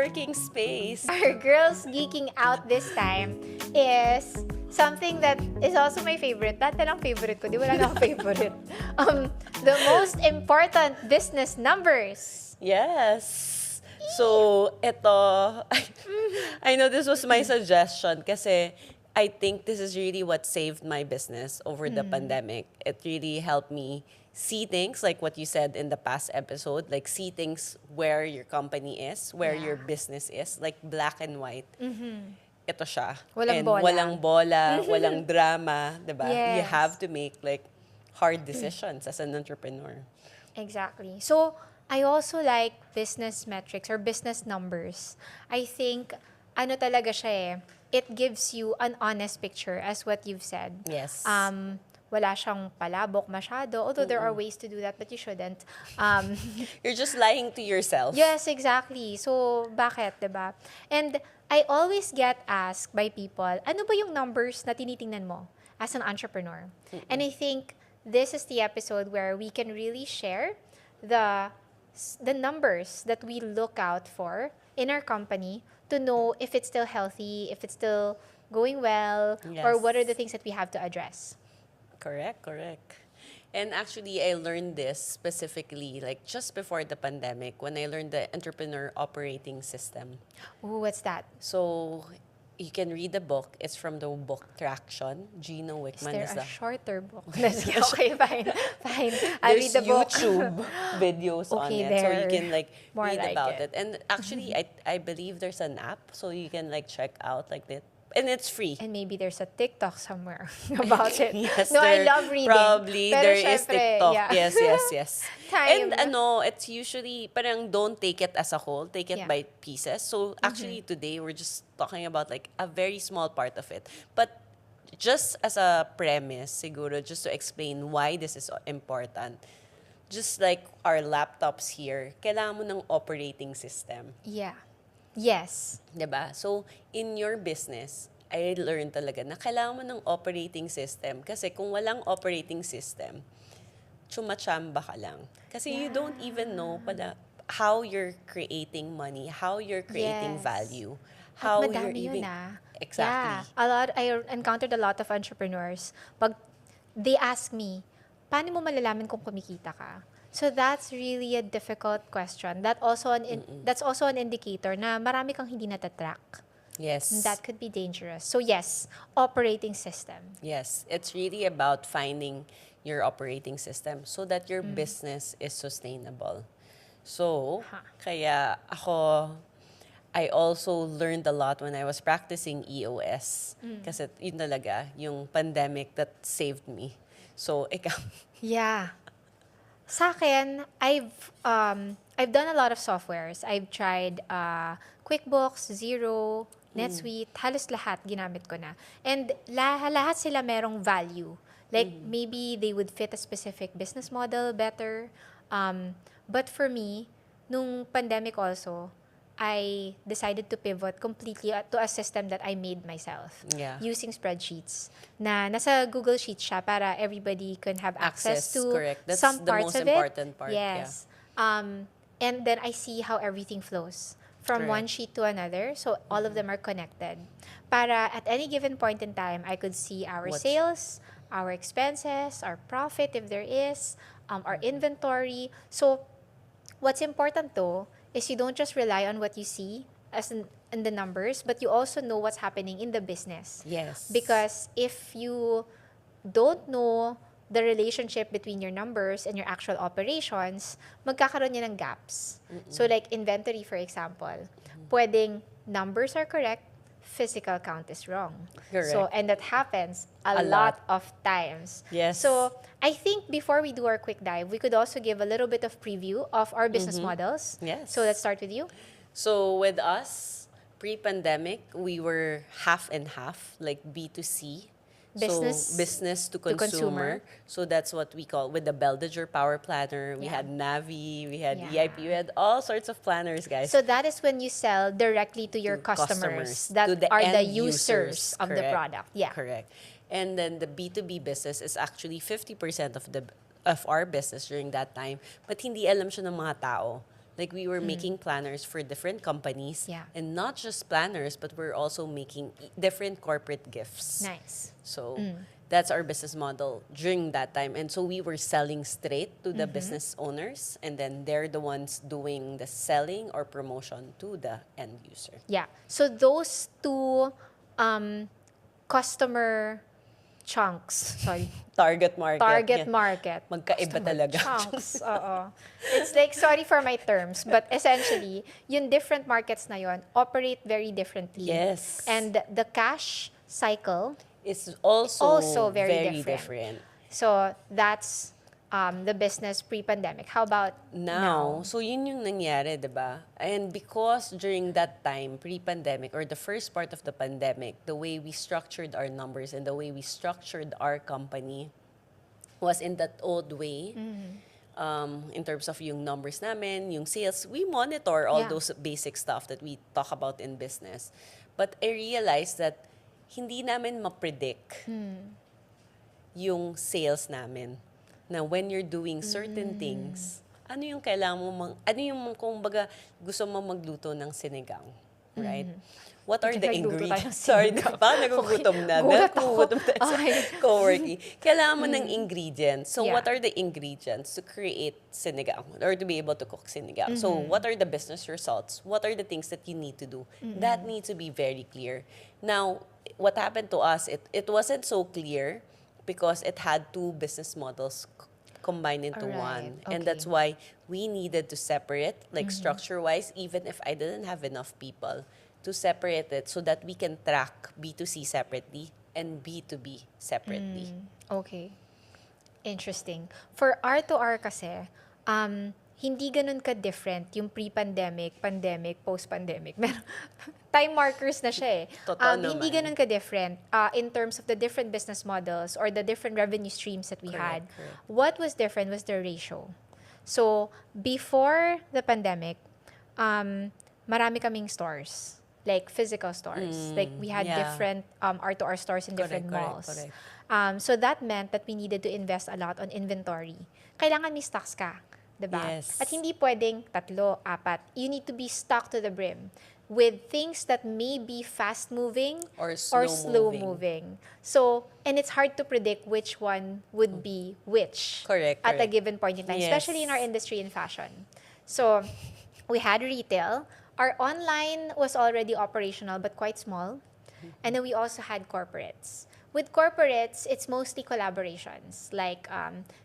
co-working space. Our girls geeking out this time is something that is also my favorite. Dati lang favorite ko, di wala na akong favorite. The most important business numbers. Yes. So, ito, I know this was my suggestion kasi I think this is really what saved my business over the pandemic. It really helped me see things like what you said in the past episode, like see things where your company is, where your business is, like black and white. Ito siya. Walang And bola. walang bola, walang drama, 'di ba? You Yes. have to make like hard decisions as an entrepreneur. Exactly. So, I also like business metrics or business numbers. I think, ano talaga siya eh, it gives you an honest picture as what you've said. Yes. Wala siyang palabok masyado, although there are ways to do that, but you shouldn't. You're just lying to yourself. Yes, exactly. So, bakit, 'di ba? And I always get asked by people, ano ba yung numbers na tinitingnan mo as an entrepreneur? And I think this is the episode where we can really share the numbers that we look out for in our company to know if it's still healthy, if it's still going well, or what are the things that we have to address. Correct. And actually, I learned this specifically like just before the pandemic when I learned the Entrepreneurial Operating System. Ooh, what's that? So, you can read the book. It's from the book Traction. Gino Is Wickman there is a the... shorter book? Okay, fine. I'll read There's the book. YouTube videos on Okay, it. So you there. can like More read like about it. it. And actually, I believe there's an app so you can like check out like that. And it's free. And maybe there's a TikTok somewhere about it. Yes, No, I there love reading. probably Pero there is syempre, TikTok. yeah. Yes. Time. And it's usually parang don't take it as a whole, take it Yeah. by pieces. So actually today we're just talking about like a very small part of it. But just as a premise, siguro, just to explain why this is important. Just like our laptops here, kailangan mo ng operating system. Yeah. Yes. 'Di ba? So, in your business, I learned talaga na kailangan mo ng operating system. Kasi kung walang operating system, chumachamba ka lang. Kasi you don't even know pala how you're creating money, how you're creating Yes. value, At how you're madami even... yun ah. Exactly. Yeah. I encountered a lot of entrepreneurs. Pag they ask me, paano mo malalaman kung kumikita ka? So that's really a difficult question. That's also an indicator na marami kang hindi natatrack. Yes. And that could be dangerous. So yes, operating system. Yes. It's really about finding your operating system so that your business is sustainable. So, kaya ako, I also learned a lot when I was practicing EOS. Kasi yun talaga, yung pandemic that saved me. So, ikaw. Yeah. Sa akin, I've done a lot of softwares. I've tried QuickBooks, Xero, NetSuite, halos lahat ginamit ko na. And lahat sila merong value. Like maybe they would fit a specific business model better. But for me, nung pandemic also, I decided to pivot completely to a system that I made myself. Yeah. Using spreadsheets. Na nasa Google Sheets siya para everybody can have access to correct. That's some the parts most of it. important part. Yes. And then I see how everything flows from one Correct. sheet to another. So all of them are connected. Para at any given point in time, I could see our sales, our expenses, our profit if there is, our inventory. So what's important though is you don't just rely on what you see as in the numbers, but you also know what's happening in the business. Yes. Because if you don't know the relationship between your numbers and your actual operations, magkakaroon yan ng gaps. So like inventory, for example, pwedeng numbers are correct, physical count is wrong. Correct. So, and that happens a lot. lot of times. Yes. So I think before we do our quick dive, we could also give a little bit of preview of our business models. Yes. So let's start with you. So with us, pre-pandemic, we were half and half, like B2C. Business so business to to consumer. consumer. So that's what we call with the Beldiger Power Planner. We Yeah. had Navi, we had Yeah. EIP, we had all sorts of planners, guys. So that is when you sell directly to your To customers, customers, that to the are the end users of the correct, product. Yeah. Correct. And then the B2B business is actually 50% of our business during that time. But hindi alam siya ng mga tao. Like we were making planners for different companies. Yeah. And not just planners, but we're also making different corporate gifts. Nice. So that's our business model during that time. And so we were selling straight to the business owners, and then they're the ones doing the selling or promotion to the end user. Yeah. So those two customer chunks, sorry, Target market. target yeah. market. Magkaiba Customer talaga. chunks. Oo. It's like, sorry for my terms, but essentially, yung different markets na yon operate very differently. Yes. And the cash cycle, It's also very very different. different. So that's the business pre-pandemic. How about Now, so yun yung nangyari, di ba? And because during that time, pre-pandemic, or the first part of the pandemic, the way we structured our numbers and the way we structured our company was in that old way. In terms of yung numbers namin, yung sales, we monitor all Yeah. those basic stuff that we talk about in business. But I realized that hindi namin ma-predict yung sales namin. Na when you're doing certain things, ano yung kailangan mo, ano yung kung baga gusto mo magluto ng sinigang, right? What are the Nagluto tayo ng ingredients? Sorry, sinigang. parang nagugutom na. Gulat ako. Nagugutom tayo sa Okay. co-working. Kailangan mo ng ingredients. So Yeah. what are the ingredients to create sinigang or to be able to cook sinigang? So what are the business results? What are the things that you need to do? That needs to be very clear. Now, what happened to us, it wasn't so clear because it had two business models combined into Alright, one. And that's okay. why we needed to separate, like structure-wise, even if I didn't have enough people, to separate it so that we can track B2C separately and B2B separately. Okay. Interesting. For R2R kasi, hindi ganun ka-different yung pre-pandemic, pandemic, post-pandemic. Time markers na siya eh. Totoo Hindi naman. ganun ka-different in terms of the different business models or the different revenue streams that we had. Correct. What was different was the ratio. So, before the pandemic, marami kaming stores. Like physical stores. Like we had yeah. different R2R stores in different malls. Correct. So that meant that we needed to invest a lot on inventory. Kailangan may stocks ka, 'di ba? Yes. At hindi pwedeng 3, 4. You need to be stocked to the brim with things that may be fast moving Or slow slow-moving. moving. So, and it's hard to predict which one would be which Correct, at a correct. given point in time, Yes. especially in our industry in fashion. So, we had retail. Our online was already operational but quite small. And then we also had corporates. With corporates, it's mostly collaborations. Like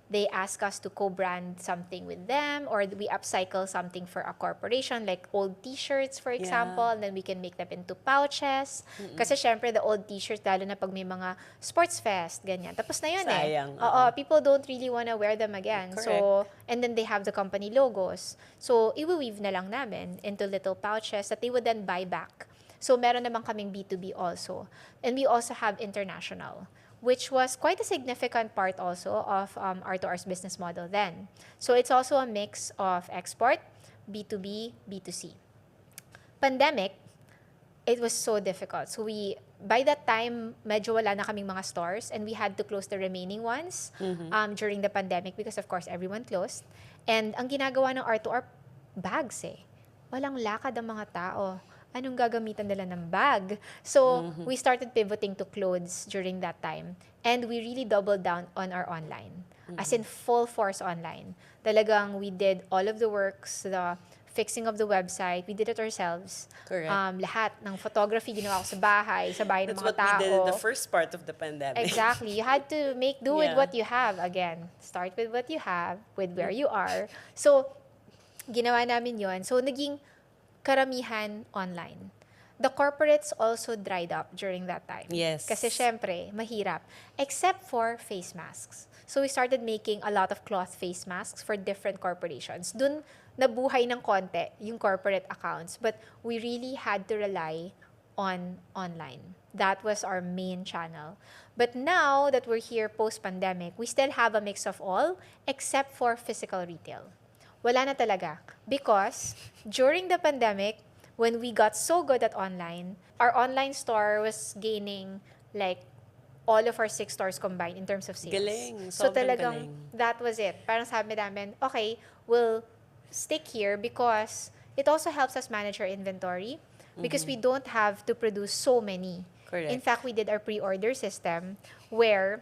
they ask us to co-brand something with them or we upcycle something for a corporation like old t-shirts, for example, and then we can make them into pouches. Kasi syempre, the old t-shirts, lalo na pag may mga sports fest, ganyan. Tapos na yun Sayang, eh. Oo, people don't really wanna wear them again. So, and then they have the company logos. So, iwi-weave na lang namin into little pouches that they would then buy back. So, meron naman kaming B2B also. And we also have international, which was quite a significant part also of R2R's business model then. So, it's also a mix of export, B2B, B2C. Pandemic, it was so difficult. So, by that time, medyo wala na kaming mga stores and we had to close the remaining ones during the pandemic because, of course, everyone closed. And ang ginagawa ng R2R, bags eh. Walang lakad ang mga tao. Anong gagamitan nila ng bag? So, we started pivoting to clothes during that time. And we really doubled down on our online. As in, full force online. Talagang we did all of the works, the fixing of the website, we did it ourselves. Correct. Lahat ng photography ginawa ko sa bahay ng That's mga what tao. we did in the first part of the pandemic. Exactly. You had to make do with Yeah. what you have. Again, start with what you have, with where you are. So, ginawa namin yon. So, naging karamihan online. The corporates also dried up during that time. Yes. Kasi syempre, mahirap. Except for face masks. So we started making a lot of cloth face masks for different corporations. Dun nabuhay ng konti yung corporate accounts. But we really had to rely on online. That was our main channel. But now that we're here post-pandemic, we still have a mix of all except for physical retail. Wala na talaga. Because during the pandemic, when we got so good at online, our online store was gaining like all of our 6 stores combined in terms of sales. Galing. So Sobrang talagang galing. that was it. Parang sabi namin, okay, we'll stick here because it also helps us manage our inventory because we don't have to produce so many. In Correct. fact, we did our pre-order system where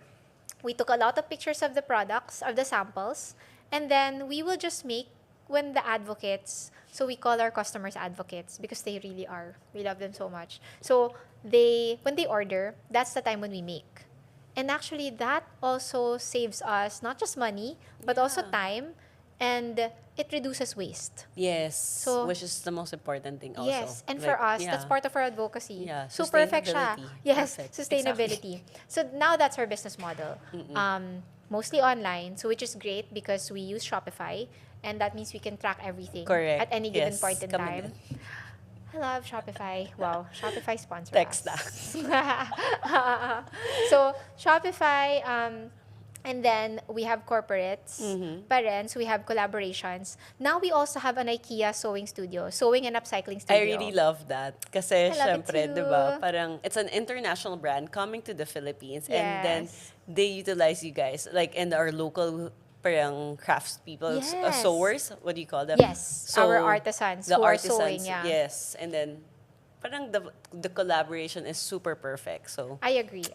we took a lot of pictures of the products, of the samples, and then we will just make when the advocates, so we call our customers advocates because they really are. We love them so much. So when they order, that's the time when we make. And actually that also saves us not just money, but also Yeah. time, and it reduces waste. Yes, So which is the most important thing also. yes, and for Like, us, that's yeah. part of our advocacy. Yeah, So perfect siya. sustainability. Yes, Perfect. sustainability. So now that's our business model. Mostly online, so which is great because we use Shopify, and that means we can track everything at Correct. any given point Yes, in kami time. din. I love Shopify. Wow, Shopify sponsor Text us. lang. So Shopify, and then we have corporates, parents, we have collaborations. Now we also have an IKEA sewing studio, sewing and upcycling I studio. really love that. Kasi, I love it syempre, di ba, too. parang, it's an international brand coming to the Philippines, and then, Yes. they utilize you guys, like, in our local, parang, crafts people, Yes. sewers, what do you call them? Yes, our So, artisans the who are sewing, artisans, yeah. yes, and then, parang, the collaboration is super perfect, so, I agree.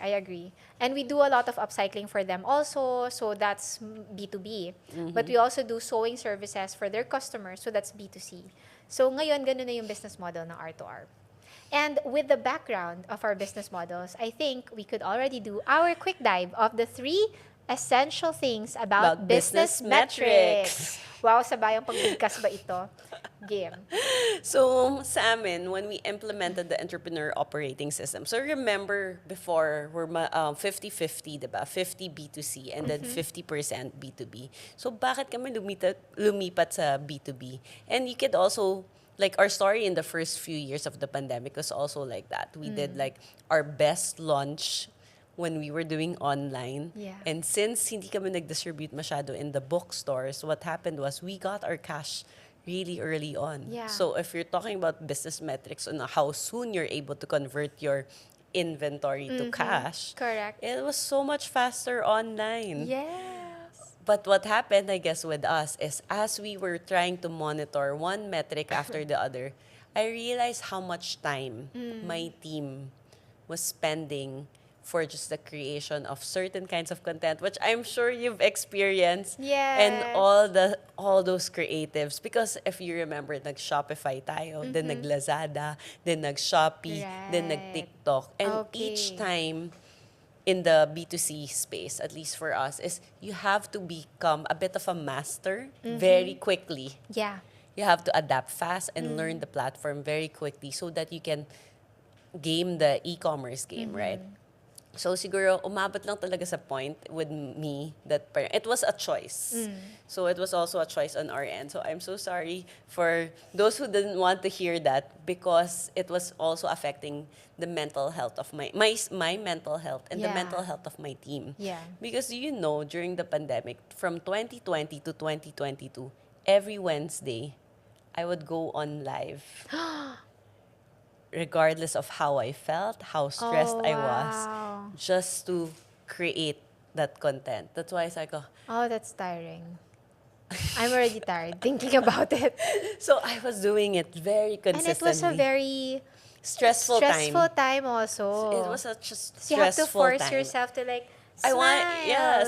And we do a lot of upcycling for them also, so that's B2B. But we also do sewing services for their customers, so that's B2C. So ngayon, ganun na yung business model ng R2R. And with the background of our business models, I think we could already do our quick dive of the 3 essential things about business metrics. Wow, sabayang pagbigkas ba ito? Game. So, sa amin, when we implemented the Entrepreneurial Operating System, so remember before, we're 50-50, diba? 50 B2C and then 50% B2B. So, bakit kami lumipat sa B2B? And you could also, like, our story in the first few years of the pandemic was also like that. We did, like, our best launch when we were doing online. Yeah. And since hindi kami nag-distribute masyado in the bookstores, what happened was we got our cash really early on. Yeah. So if you're talking about business metrics on how soon you're able to convert your inventory to cash, Correct. it was so much faster online. Yes. But what happened, I guess, with us is as we were trying to monitor one metric after the other, I realized how much time my team was spending for just the creation of certain kinds of content, which I'm sure you've experienced. And Yes. all those creatives. Because if you remember, nag-Shopify tayo, then nag-Lazada, then nag-Shopee, then Right. nag-TikTok. And Okay. each time in the B2C space, at least for us, is you have to become a bit of a master very quickly. Yeah. You have to adapt fast and learn the platform very quickly so that you can game the e-commerce game, right? So siguro umabot lang talaga sa point with me that it was a choice. So it was also a choice on our end. So I'm so sorry for those who didn't want to hear that because it was also affecting the mental health of my mental health and the Yeah. mental health of my team. Yeah. Because during the pandemic from 2020 to 2022, every Wednesday I would go on live. Regardless of how I felt, how stressed I was, Wow. just to create that content. That's why I go, Oh, that's tiring. I'm already tired thinking about it. so I was doing it very And it consistently. was a very stressful time also. It was such a So you have to stressful force time. yourself to like I want,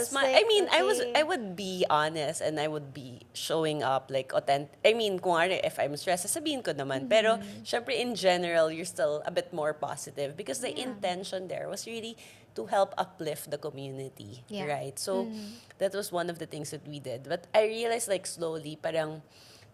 smiles, I like, mean, okay. I would be honest and I would be showing up like authentic. I mean, kung ano, if I'm stressed, sasabihin ko naman. Pero, syempre, in general, you're still a bit more positive because the intention there was really to help uplift the community, Yeah. right? So, that was one of the things that we did. But I realized like slowly, parang,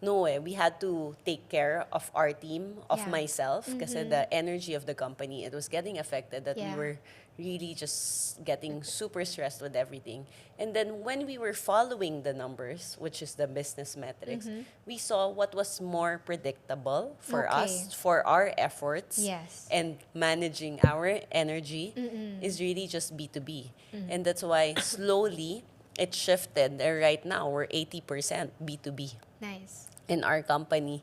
no way, we had to take care of our team, of Yeah. myself, kasi the energy of the company, it was getting affected that we Yeah. were really just getting super stressed with everything. And then when we were following the numbers, which is the business metrics, we saw what was more predictable for Okay. us, for our efforts, Yes. and managing our energy is really just B2B. And that's why slowly it shifted. And right now, we're 80% B2B Nice. in our company.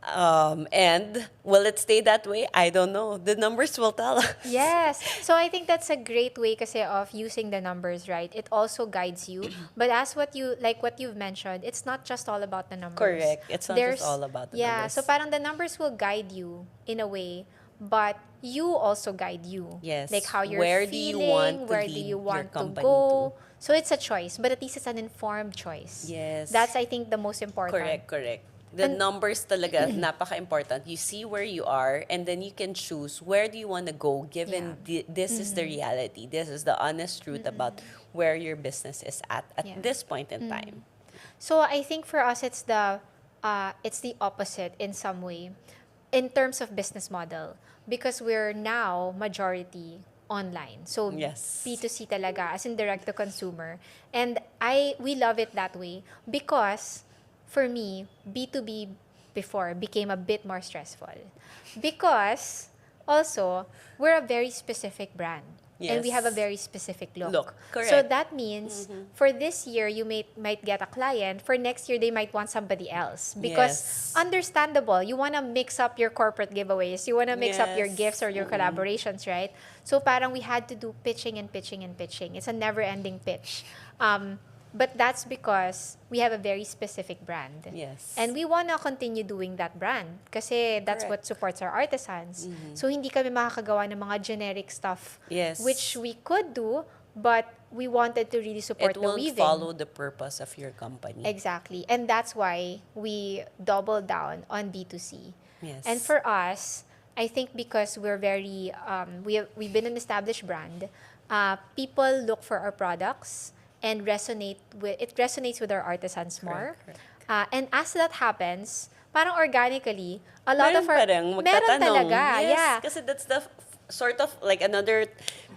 And will it stay that way? I don't know. The numbers will tell us. Yes. So I think that's a great way kasi of using the numbers, right? It also guides you. But as what you've mentioned, it's not just all about the numbers. Correct. It's not just all about the Yeah, so numbers. parang the numbers will guide you in a way, but you also guide you. Like Yes. how you're Where do you want feeling, to where do lead you your want to company to? go. So it's a choice, but at least it's an informed choice. Yes. That's I think the most important. Correct, correct. The And numbers talaga, napaka-important. You see where you are, and then you can choose where do you want to go, given yeah. this is the reality. This is the honest truth about where your business is at Yeah. this point in time. So I think for us it's the opposite in some way in terms of business model because we're now majority online. So Yes. B2C talaga as in direct to consumer. And we love it that way because for me B2B before became a bit more stressful because also we're a very specific brand. And we have a Yes. very specific look. Look, So correct. that means for this year you might get a client. For next year they might want somebody else because Yes. understandable. You want to mix up your corporate giveaways. You want to mix up your Yes. gifts or your collaborations, right? So parang we had to do pitching and pitching and pitching. It's a never-ending pitch. But that's because we have a very specific brand. Yes. And we wanna continue doing that brand kasi that's what Correct. supports our artisans. So hindi kami makakagawa ng mga generic stuff Yes. which we could do, but we wanted to really support It the won't weaving. follow the purpose of your company. Exactly. And that's why we doubled down on B2C. Yes. And for us, I think because we're very, we've been an established brand, people look for our products and it resonates with our artisans more. Correct. And as that happens, parang organically, a lot Meron of our, pa rin meron magtatanong. talaga, Yes, yeah. kasi that's the sort of like another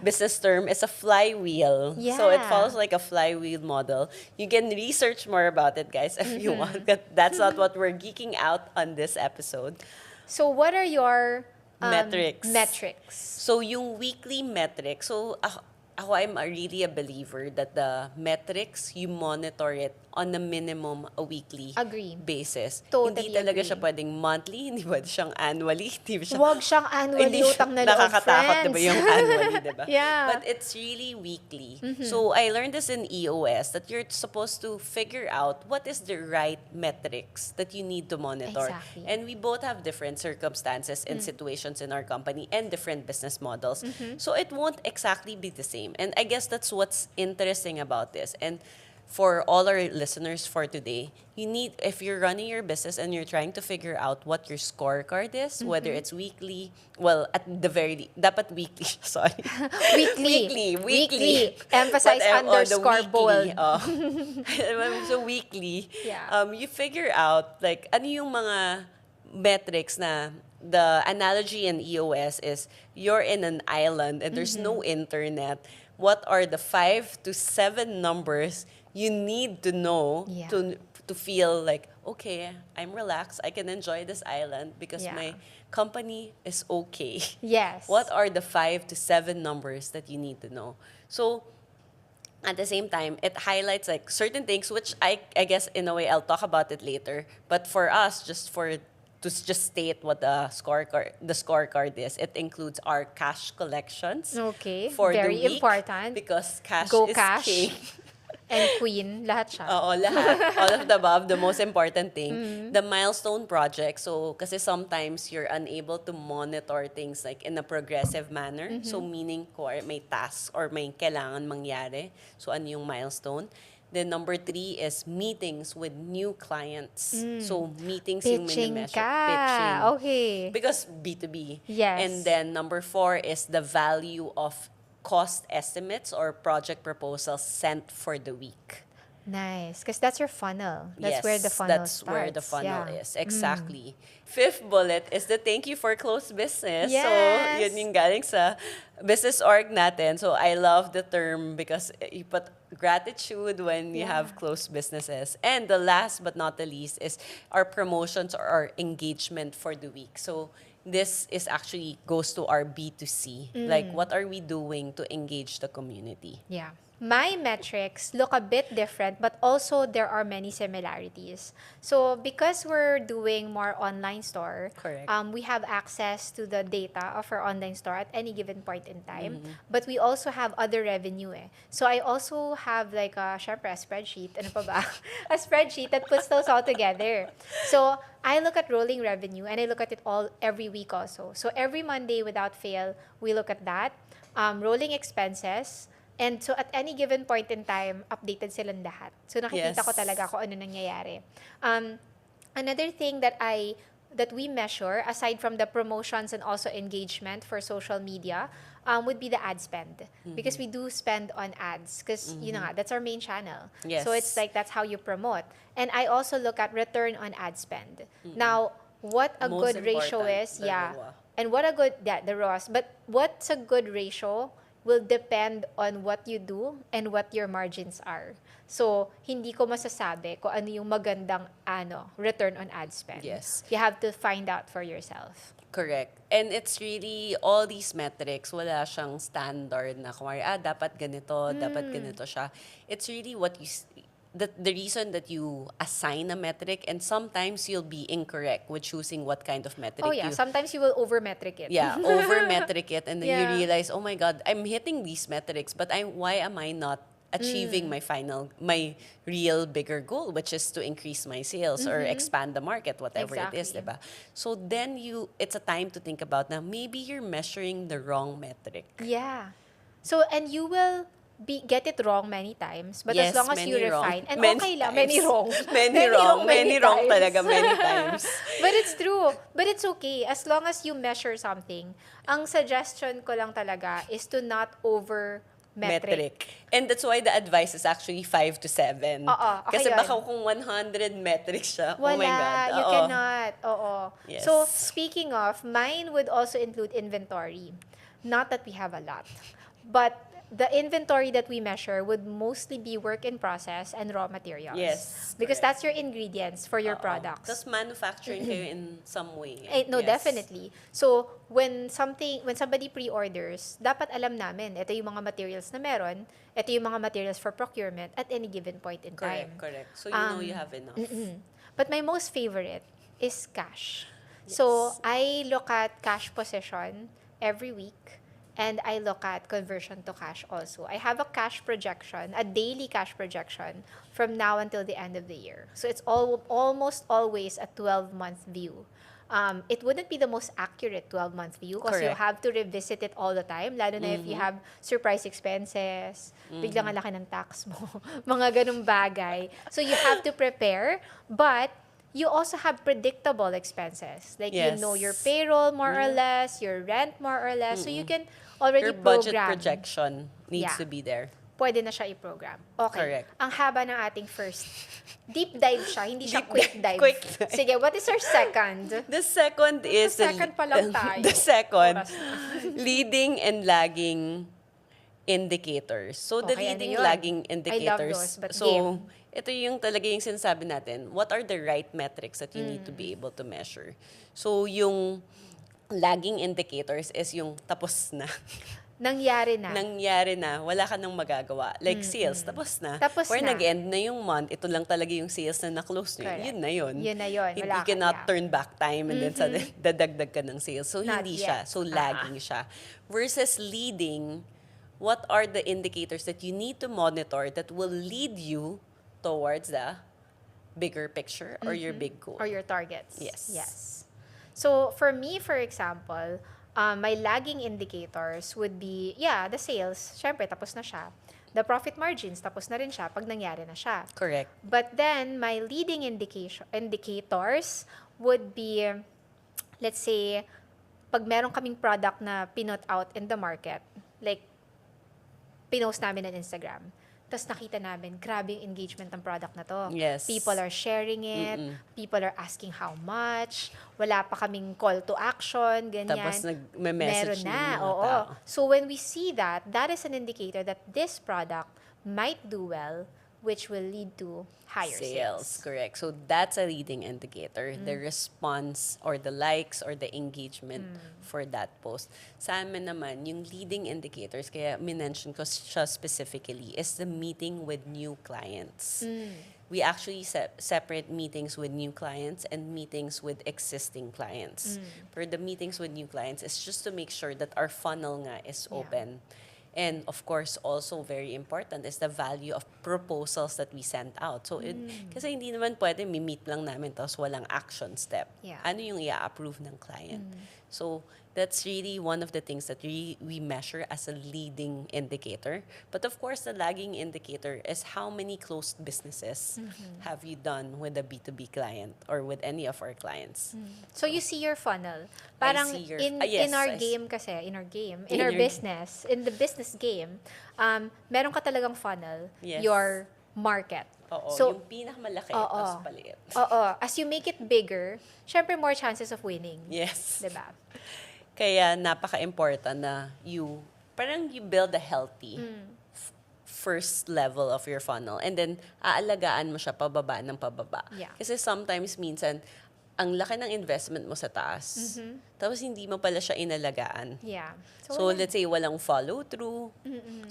business term is a flywheel. So it Yeah. follows like a flywheel model. You can research more about it, guys, if you want. But that's not what we're geeking out on this episode. So what are your Metrics. metrics? So yung weekly metrics, so ako I'm really a believer that the metrics, you monitor it on a minimum a weekly Agree. basis. Totally Hindi talaga agree. siya pwedeng monthly, hindi pwede siyang annually, hindi siya Huwag siyang annually utang na loob, nakakatakot, friends. diba, yung annually, diba? Yeah. But it's really weekly. So I learned this in EOS that you're supposed to figure out what is the right metrics that you need to monitor. Exactly. And we both have different circumstances and situations in our company and different business models. So it won't exactly be the same. And I guess that's what's interesting about this. And for all our listeners for today, you need, if you're running your business and you're trying to figure out what your scorecard is, whether it's weekly, well, at the very, dapat weekly, sorry. Weekly. Emphasize Whatever, or the underscore bold. weekly, so weekly, Yeah. you figure out, like, ano yung mga metrics na, the analogy in EOS is, you're in an island and there's no internet. What are the 5 to 7 numbers you need to know Yeah. to feel like, okay, I'm relaxed, I can enjoy this island because Yeah. my company is okay. Yes. What are the 5 to 7 numbers that you need to know? So at the same time, it highlights like certain things, which I guess in a way I'll talk about it later. But for us, to just state what the scorecard is, it includes our cash collections. Okay. For Very the week, important. because cash Go is cash. king. And queen, lahat siya. Oo, lahat. All of the above, the most important thing. The milestone project. So, kasi sometimes you're unable to monitor things like in a progressive manner. So, meaning ko may task or may kailangan mangyari. So, ano yung milestone? Then, number 3 is meetings with new clients. So, meetings yung Pitching minimeasure. ka. Pitching. Okay. Because B2B. Yes. And then, number 4 is the value of cost estimates or project proposals sent for the week. Nice. Because that's your funnel. That's Yes, where the funnel that's starts. where the funnel Yeah. is. Exactly. Fifth bullet is the thank you for close business. Yes. So, yun yung galing sa business org natin. So, I love the term because you put gratitude when you have close businesses. And the last but not the least is our promotions or our engagement for the week. So, this is actually goes to our B2C. Like, what are we doing to engage the community? Yeah. my metrics look a bit different, but also there are many similarities. So because we're doing more online store, Correct. we have access to the data of our online store at any given point in time. Mm-hmm. But we also have other revenue eh. So I also have like syempre a spreadsheet. Ano pa ba? A spreadsheet that puts those all together. So I look at rolling revenue and I look at it all every week also. So every Monday without fail, we look at that. Rolling expenses. And so at any given point in time, updated silang lahat. So nakikita ko Yes. talaga kung ano nangyayari. Another thing that we measure aside from the promotions and also engagement for social media would be the ad spend, because we do spend on ads because you know that's our main channel. Yes. So it's like that's how you promote. And I also look at return on ad spend. Now, what a Most good ratio important, is, the yeah. ROA. And what a good, yeah, the ROAS. But what's a good ratio will depend on what you do and what your margins are. So, hindi ko masasabi kung ano yung magandang return on ad spend. Yes. You have to find out for yourself. Correct. And it's really, all these metrics, wala siyang standard na kung dapat ganito siya. It's really what you, the reason that you assign a metric, and sometimes you'll be incorrect with choosing what kind of metric Oh yeah, you, sometimes you will over-metric it. yeah, over metric it, and then Yeah. you realize, oh my God, I'm hitting these metrics, but why am I not achieving my real bigger goal, which is to increase my sales or expand the market, whatever it is, Exactly. diba? So then it's a time to think about na maybe you're measuring the wrong metric. Yeah. So, and you will get it wrong many times, but as Yes, long as you many wrong. refine, and Many okay lang, times. many wrong. Many wrong times. talaga, many times. But it's true. But it's okay. As long as you measure something, ang suggestion ko lang talaga is to not over-metric. And that's why the advice is actually 5 to 7. Oo, okay Kasi yun. baka kung 100 metrics siya, Wala, oh my God. you oo. cannot. Oo. Yes. So, speaking of, mine would also include inventory. Not that we have a lot. But the inventory that we measure would mostly be work in process and raw materials. Yes, Because correct. that's your ingredients for your Oo. products. Tapos manufacturing kayo in some way. No, Yes. definitely. So, when somebody pre-orders, dapat alam namin, ito yung mga materials na meron, ito yung mga materials for procurement at any given point in time. Correct. So you know you have enough. But my most favorite is cash. So, I look at cash position every week, and I look at conversion to cash also. I have a cash projection, a daily cash projection from now until the end of the year. So it's almost always a 12-month view. It wouldn't be the most accurate 12-month view because you Correct. have to revisit it all the time, lalo na if you have surprise expenses, biglang ang laki ng tax mo, mga ganung bagay. So you have to prepare, but you also have predictable expenses. Like, you Yes. know your payroll more or less, your rent more or less. So you can already Your budget program. projection needs Yeah. to be there. Pwede na siya i-program. Okay. Correct. Ang haba ng ating first. Deep dive siya, hindi siya Deep quick dive. quick dive. Sige, what is our second? The second is second pa lang tayo. the second Oras na. leading and lagging indicators. So the Okay, ano leading yun? lagging I love indicators. those, but So game. ito yung talaga yung sinasabi natin. What are the right metrics that you need to be able to measure? So yung lagging indicators is yung tapos na. Nangyari na. Nangyari na, wala ka nang magagawa. Like sales, tapos na. Tapos Or na. nag-end na yung month, ito lang talaga yung sales na na-close nyo. Correct. Yun na yun. Yun na yun. Hindi Wala ka ka, not yeah. turn back time and then dadagdag ka ng sales. So Not hindi yet. siya. So lagging siya. Versus leading, what are the indicators that you need to monitor that will lead you towards the bigger picture or your big goal? Or your targets. Yes. Yes. So, for me, for example, my lagging indicators would be, the sales. Syempre, tapos na siya. The profit margins, tapos na rin siya pag nangyari na siya. Correct. But then, my leading indicators would be, let's say, pag meron kaming product na pinut out in the market, like, pinost namin on Instagram, tapos nakita namin, grabe yung engagement ng product na to. Yes. People are sharing it, people are asking how much, wala pa kaming call to action, ganyan. Tapos Meron nag-message na, na yung mga oo. tao. So when we see that, that is an indicator that this product might do well, which will lead to higher sales. Correct. So that's a leading indicator, the response or the likes or the engagement for that post. Sa amin naman, yung leading indicators, kaya minention ko siya specifically, is the meeting with new clients. We actually separate meetings with new clients and meetings with existing clients. For the meetings with new clients, it's just to make sure that our funnel nga is open. And of course, also very important is the value of proposals that we send out. So, kasi hindi naman pwede, meet lang namin tapos walang action step. Yeah. Ano yung i-approve ng client? So, that's really one of the things that we measure as a leading indicator. But of course, the lagging indicator is how many closed businesses have you done with a B2B client or with any of our clients. So you see your funnel. Parang see your- in yes, in our I game kasi, in our In your- business, in the business game, meron ka talagang funnel, Yes. your market. Oo, So, yung pinakamalaki, Oo. tapos paliit. as you make it bigger, syempre more chances of winning. Yes. Diba? Kaya napaka-important na parang you build a healthy first level of your funnel and then aalagaan mo siya pababa ng pababa. Yeah. Kasi sometimes minsan, ang laki ng investment mo sa taas, tapos hindi mo pala siya inalagaan. Yeah. So let's say walang follow-through.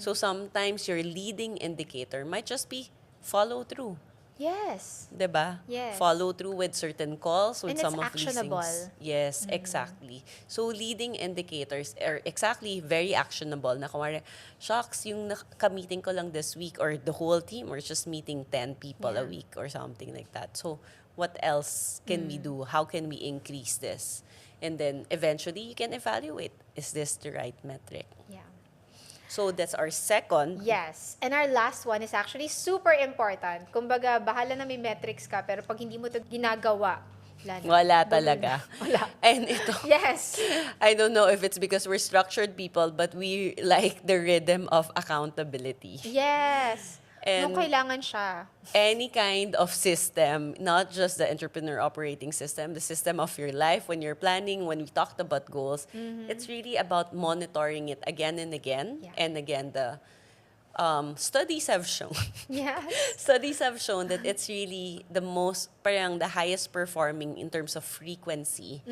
So sometimes your leading indicator might just be follow-through. yes. 'Di ba? Yes. Follow through with certain calls with And it's some of these actionable. things. Yes, exactly. So leading indicators are exactly very actionable na kumare, shocks yung ka-meeting ko lang this week or the whole team or just meeting 10 people a Yeah. week or something like that. So what else can we do? How can we increase this? And then eventually you can evaluate, is this the right metric? Yeah. So that's our second. Yes. And our last one is actually super important. Kumbaga, bahala na may metrics ka, pero pag hindi mo to ginagawa, wala na. Wala talaga. Wala. And ito, Yes. I don't know if it's because we're structured people, but we like the rhythm of accountability. Yes. And Nung kailangan siya. any kind of system, not just the entrepreneur operating system, the system of your life when you're planning, when we talked about goals, it's really about monitoring it again and again. Yeah. And again, the studies have shown Yes. studies have shown that it's really the most, parang the highest performing in terms of frequency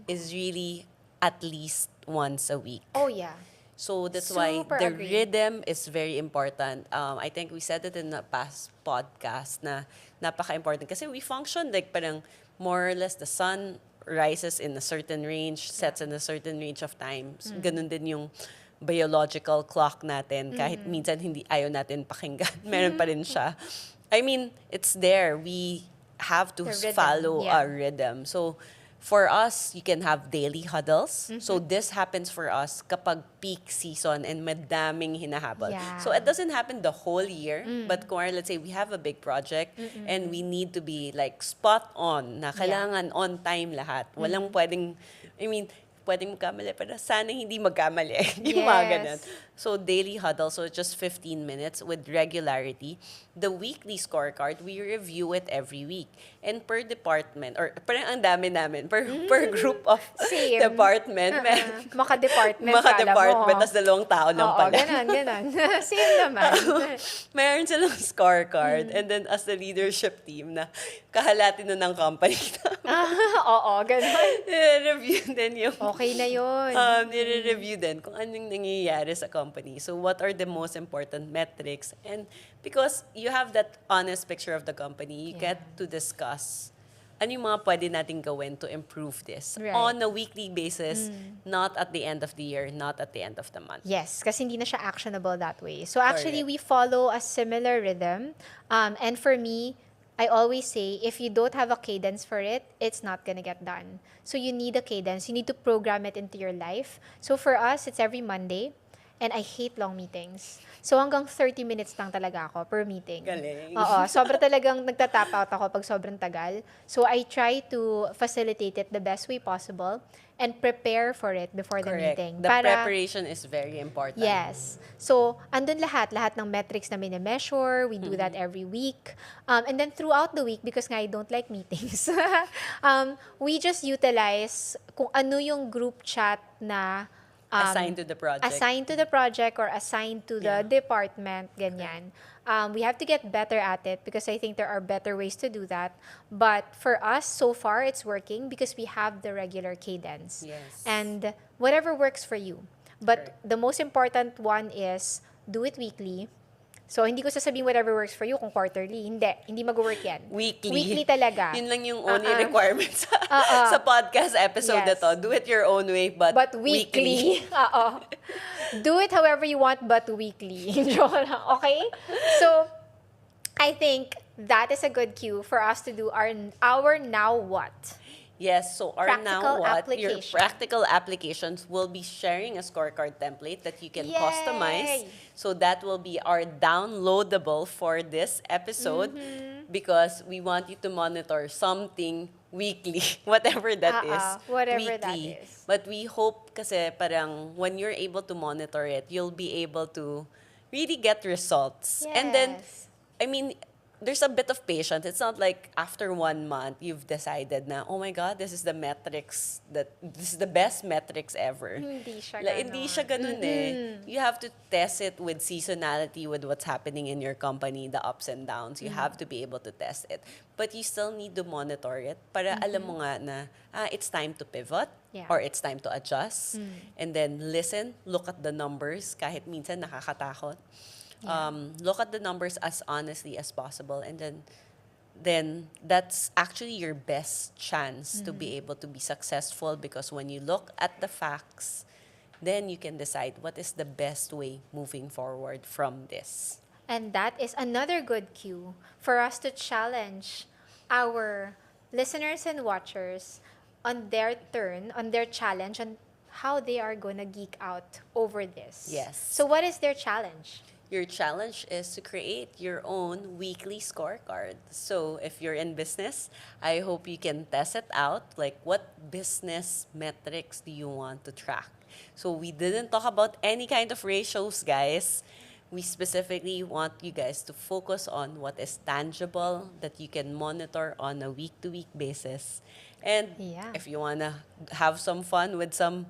is really at least once a week. Oh, yeah. So that's why Super the agree. rhythm is very important. I think we said it in the past podcast na napaka-important kasi we function like parang more or less the sun rises in a certain range, sets in a certain range of time. So, ganun din yung biological clock natin. Kahit minsan hindi ayaw natin pakinggan, meron pa rin siya. I mean, it's there. We have to The rhythm, follow yeah. a rhythm. So, for us, you can have daily huddles. So this happens for us kapag peak season and madaming hinahabol. Yeah. So it doesn't happen the whole year, but kung let's say we have a big project and we need to be like spot on, na kailangan on time lahat. Walang pwedeng, I mean, pwedeng magkamali, pero sana hindi magkamali. Yung mga Yes. ganun. So daily huddle, so just 15 minutes with regularity. The weekly scorecard, we review it every week. And per department, or parang ang dami namin, per group of Same. department, Maka-department, maka-department, kala mo. tas dalawang tao lang Oo, pala. ganun. Same naman. Meron silang scorecard, and then as the leadership team na kahalati na ng company Oo, ganun. review din yung Okay na yun. nire-review din kung anong nangyayari sa company. So what are the most important metrics? And because you have that honest picture of the company, you Yeah. get to discuss ano yung mga pwede natin gawin to improve this Right. on a weekly basis, not at the end of the year, not at the end of the month. Yes, kasi hindi na siya actionable that way. So actually, Correct. we follow a similar rhythm. And for me, I always say, if you don't have a cadence for it, it's not gonna get done. So you need a cadence. You need to program it into your life. So for us, it's every Monday. And I hate long meetings. So hanggang 30 minutes lang talaga ako per meeting. Galing. Oo, sobra talagang nagtatap out ako pag sobrang tagal. So I try to facilitate it the best way possible and prepare for it before the Correct. meeting. The preparation is very important. Yes. So, andun lahat ng metrics na mini-measure. We do that every week. And then throughout the week, because nga I don't like meetings, we just utilize kung ano yung group chat na Assigned to the project. Assigned to the project or assigned to the department, ganyan. We have to get better at it because I think there are better ways to do that. But for us, so far, it's working because we have the regular cadence. Yes. And whatever works for you. But Correct. the most important one is do it weekly. So, hindi ko sasabihin whatever works for you kung quarterly. Hindi mag-work yan. Weekly. Weekly talaga. Yun lang yung only requirement sa, Uh-uh. sa podcast episode na Yes. to. Do it your own way, but Weekly. Oo. Do it however you want, but weekly. Joke lang, okay? So, I think that is a good cue for us to do our now what. Yes, so our now Practical what, your application. practical applications will be sharing a scorecard template that you can customize. Yay! So that will be our downloadable for this episode because we want you to monitor something weekly, whatever that is. Whatever that weekly. is. But we hope kasi parang when you're able to monitor it, you'll be able to really get results. And then, Yes. I mean, there's a bit of patience. It's not like after 1 month, you've decided na, oh my God, this is the best metrics ever. Hindi siya Like, hindi siya ganun eh. You have to test it with seasonality, with what's happening in your company, the ups and downs. You have to be able to test it. But you still need to monitor it para alam mo nga na, it's time to pivot Yeah. or it's time to adjust. And then listen, look at the numbers, kahit minsan nakakatakot. Look at the numbers as honestly as possible, and then that's actually your best chance to be able to be successful, because when you look at the facts, then you can decide what is the best way moving forward from this. And that is another good cue for us to challenge our listeners and watchers on their turn, on their challenge, on how they are gonna geek out over this. Yes. So what is their challenge? Your challenge is to create your own weekly scorecard. So if you're in business, I hope you can test it out. Like, what business metrics do you want to track? So we didn't talk about any kind of ratios, guys. We specifically want you guys to focus on what is tangible that you can monitor on a week-to-week basis. And Yeah. if you want to have some fun with some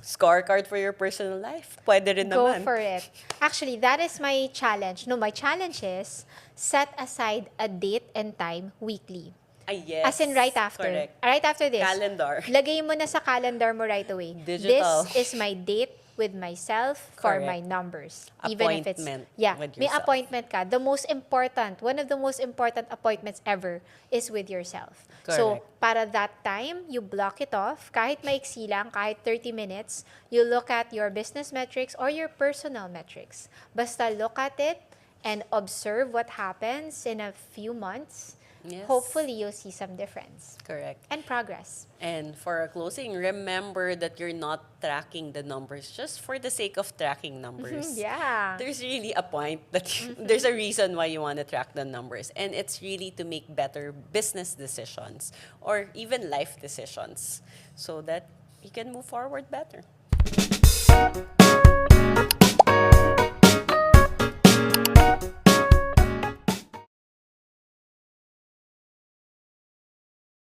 scorecard for your personal life, pwede rin Go naman. for it. Actually, that is my challenge. No, my challenge is set aside a date and time weekly. Yes. As in right after. Correct. Right after this. Calendar. Lagay mo na sa calendar mo right away. Digital. This is my date with myself for Correct. my numbers. Appointment with may yourself. appointment ka. The most important, one of the most important appointments ever is with yourself. So, Correct. para that time, you block it off. Kahit maiksi lang, kahit 30 minutes, you look at your business metrics or your personal metrics. Basta look at it and observe what happens in a few months. Yes. Hopefully, you'll see some difference Correct. and progress. And for our closing, remember that you're not tracking the numbers just for the sake of tracking numbers. Yeah. There's really a point that there's a reason why you want to track the numbers. And it's really to make better business decisions or even life decisions so that you can move forward better.